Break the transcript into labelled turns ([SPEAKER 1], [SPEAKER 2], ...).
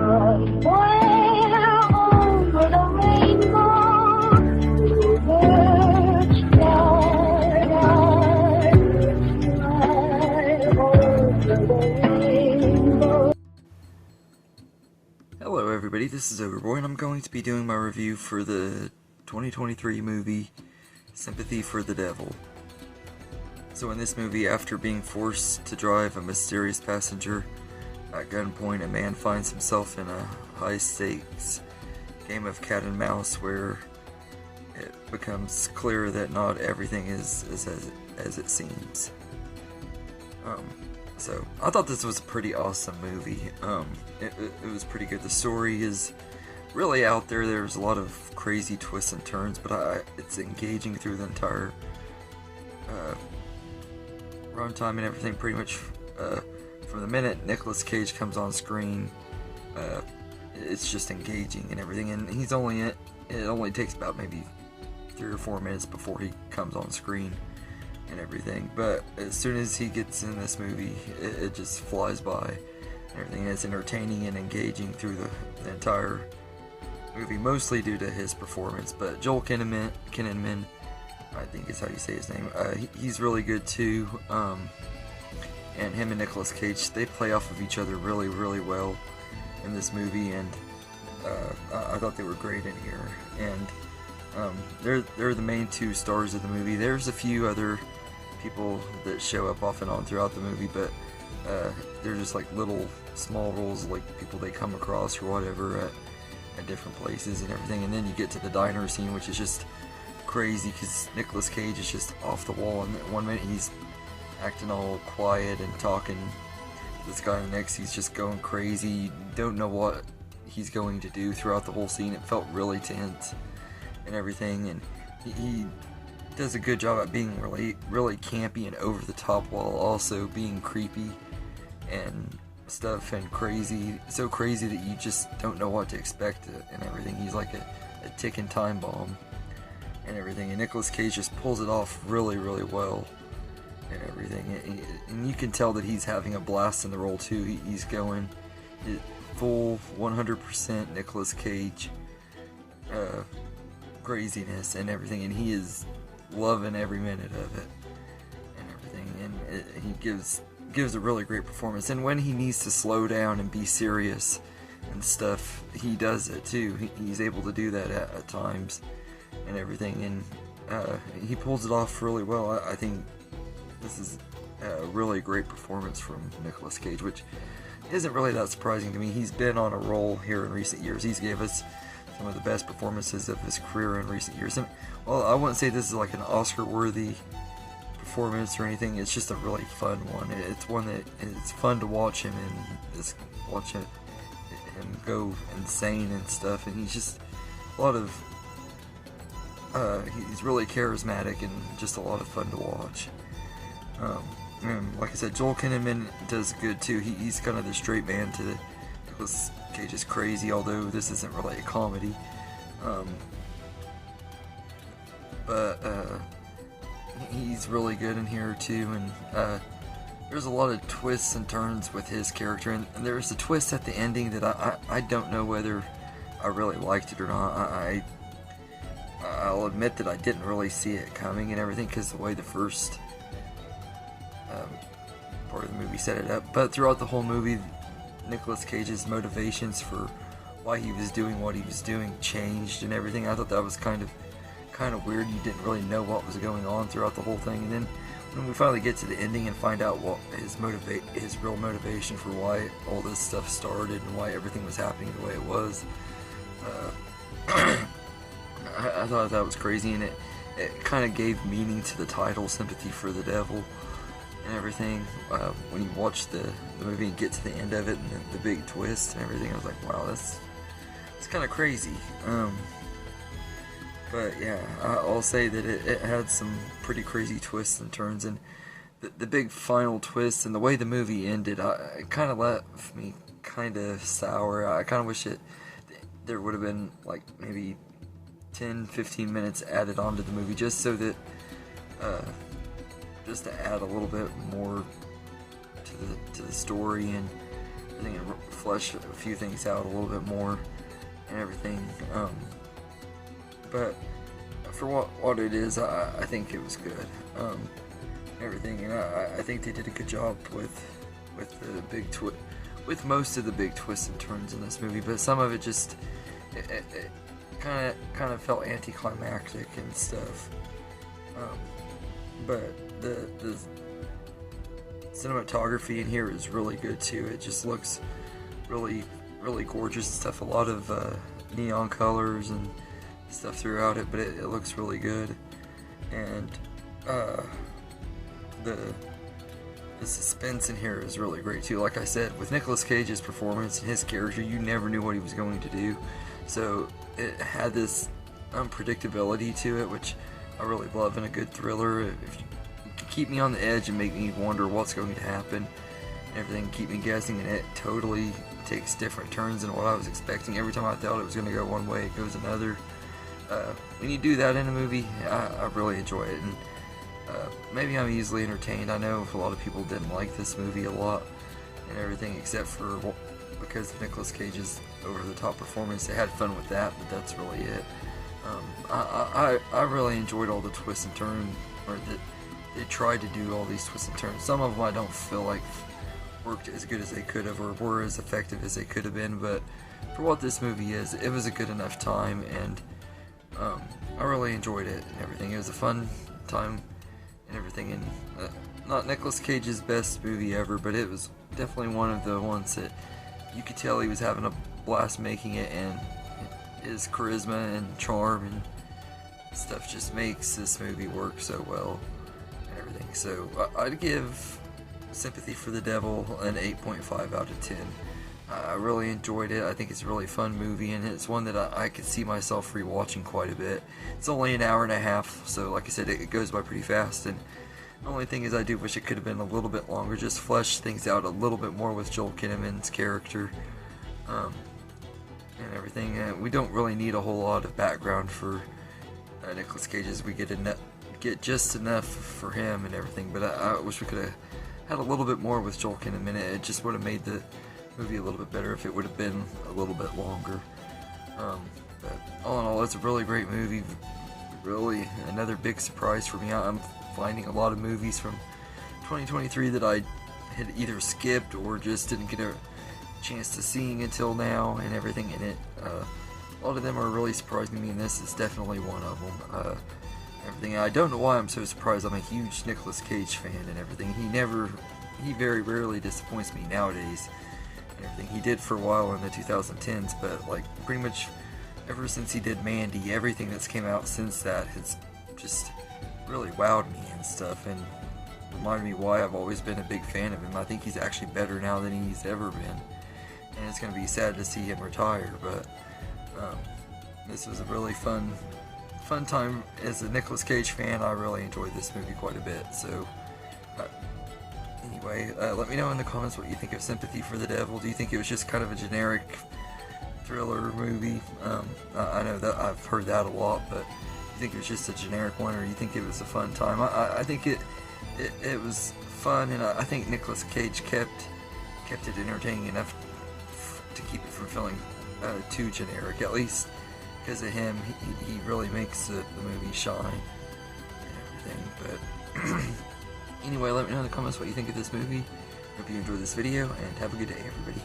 [SPEAKER 1] Somewhere over the rainbow, birds fly over the rainbow.
[SPEAKER 2] Hello everybody, this is Overboy, and I'm going to be doing my review for the 2023 movie Sympathy for the Devil. So in this movie, after being forced to drive a mysterious passenger at gunpoint, a man finds himself in a high-stakes game of cat and mouse where it becomes clear that not everything is as it seems. So I thought this was a pretty awesome movie. It was pretty good. The story is really out there. There's a lot of crazy twists and turns, but it's engaging through the entire runtime and everything. Pretty much from the minute Nicolas Cage comes on screen, it's just engaging and everything. And he's only it only takes about maybe 3 or 4 minutes before he comes on screen and everything, but as soon as he gets in this movie, it just flies by and everything. It's entertaining and engaging through the entire movie, mostly due to his performance. But Joel Kinnaman, I think is how you say his name, he's really good too, and him and Nicolas Cage, they play off of each other really, really well in this movie, and I thought they were great in here. And they're the main 2 stars of the movie. There's a few other people that show up off and on throughout the movie, but they're just like little small roles, like people they come across or whatever at different places and everything. And then you get to the diner scene, which is just crazy because Nicolas Cage is just off the wall, and 1 minute he's acting all quiet and talking to this guy, and the next he's just going crazy. You don't know what he's going to do throughout the whole scene. It felt really tense and everything, and he does a good job at being really campy and over the top while also being creepy and stuff, and crazy, so crazy that you just don't know what to expect and everything. He's like a ticking time bomb and everything, and Nicolas Cage just pulls it off really, really well and everything, and you can tell that he's having a blast in the role too. He's going full 100% Nicolas Cage craziness and everything, and he is loving every minute of it and everything, and he gives a really great performance. And when he needs to slow down and be serious and stuff, he does it too. He's able to do that at times and everything, and he pulls it off really well. I think this is a really great performance from Nicolas Cage, which isn't really that surprising to me. He's been on a roll here in recent years. He's gave us some of the best performances of his career in recent years. And well, I wouldn't say this is like an Oscar-worthy performance or anything. It's just a really fun one. It's one that it's fun to watch him and just watch him go insane and stuff. And he's just a lot of he's really charismatic and just a lot of fun to watch. And like I said, Joel Kinnaman does good too. He's kind of the straight man to Nicolas Cage's crazy, although this isn't really a comedy. But he's really good in here too, and there's a lot of twists and turns with his character, and there's a twist at the ending that I don't know whether I really liked it or not. I'll admit that I didn't really see it coming and everything, because the way the first part of the movie set it up. But throughout the whole movie, Nicolas Cage's motivations for why he was doing what he was doing changed and everything. I thought that was kind of weird. You didn't really know what was going on throughout the whole thing, and then when we finally get to the ending and find out what his real motivation for why all this stuff started and why everything was happening the way it was, I thought that was crazy, and it kind of gave meaning to the title, Sympathy for the Devil and everything. When you watch the movie and get to the end of it and the big twist and everything, I was like, wow, it's kind of crazy. But yeah, I'll say that it had some pretty crazy twists and turns, and the big final twist and the way the movie ended, it kind of left me kind of sour. I kind of wish there would have been like maybe 10-15 minutes added onto the movie, just so that just to add a little bit more to the story and everything, and flesh a few things out a little bit more and everything. But for what it is, I think it was good. Everything, and I think they did a good job with the with most of the big twists and turns in this movie. But some of it just it kind of felt anticlimactic and stuff. But the cinematography in here is really good too. It just looks really gorgeous and stuff. A lot of neon colors and stuff throughout it, but it looks really good. And the suspense in here is really great too. Like I said, with Nicolas Cage's performance and his character, you never knew what he was going to do. So it had this unpredictability to it, which I really love in a good thriller. If you keep me on the edge and make me wonder what's going to happen and everything, keep me guessing, and it totally takes different turns than what I was expecting. Every time I thought it was going to go one way, it goes another. When you do that in a movie, I really enjoy it. And maybe I'm easily entertained. I know a lot of people didn't like this movie a lot and everything, except for because of Nicolas Cage's over-the-top performance. They had fun with that, but that's really it. I really enjoyed all the twists and turns, or that they tried to do all these twists and turns. Some of them I don't feel like worked as good as they could have, or were as effective as they could have been, but for what this movie is, it was a good enough time, and I really enjoyed it and everything. It was a fun time and everything, and not Nicolas Cage's best movie ever, but it was definitely one of the ones that you could tell he was having a blast making it, and his charisma and charm and stuff just makes this movie work so well and everything. So I'd give Sympathy for the Devil an 8.5 out of 10. I really enjoyed it. I think it's a really fun movie, and it's one that I could see myself rewatching quite a bit. It's only an hour and a half, so like I said, it goes by pretty fast, and the only thing is I do wish it could have been a little bit longer, just flesh things out a little bit more with Joel Kinnaman's character and everything. We don't really need a whole lot of background for Nicolas Cage, as we get just enough for him and everything, but I wish we could have had a little bit more with Joel Kinnaman. It just would have made the movie a little bit better if it would have been a little bit longer. But all in all, it's a really great movie. Really another big surprise for me. I'm finding a lot of movies from 2023 that I had either skipped or just didn't get a chance to seeing until now and everything in it. A lot of them are really surprising me, and this is definitely one of them. Everything. I don't know why I'm so surprised. I'm a huge Nicolas Cage fan and everything. He very rarely disappoints me nowadays. Everything he did for a while in the 2010s, but like pretty much ever since he did Mandy, everything that's came out since that has just really wowed me and stuff, and reminded me why I've always been a big fan of him. I think he's actually better now than he's ever been, and it's going to be sad to see him retire, but this was a really fun time as a Nicolas Cage fan. I really enjoyed this movie quite a bit. So anyway, let me know in the comments what you think of Sympathy for the Devil. Do you think it was just kind of a generic thriller movie? I know that I've heard that a lot, but you think it was just a generic one, or you think it was a fun time? I think it was fun, and I think Nicolas Cage kept it entertaining enough to keep it from feeling too generic. At least because of him, he really makes the movie shine and everything. But anyway, let me know in the comments what you think of this movie. Hope you enjoyed this video, and have a good day, everybody.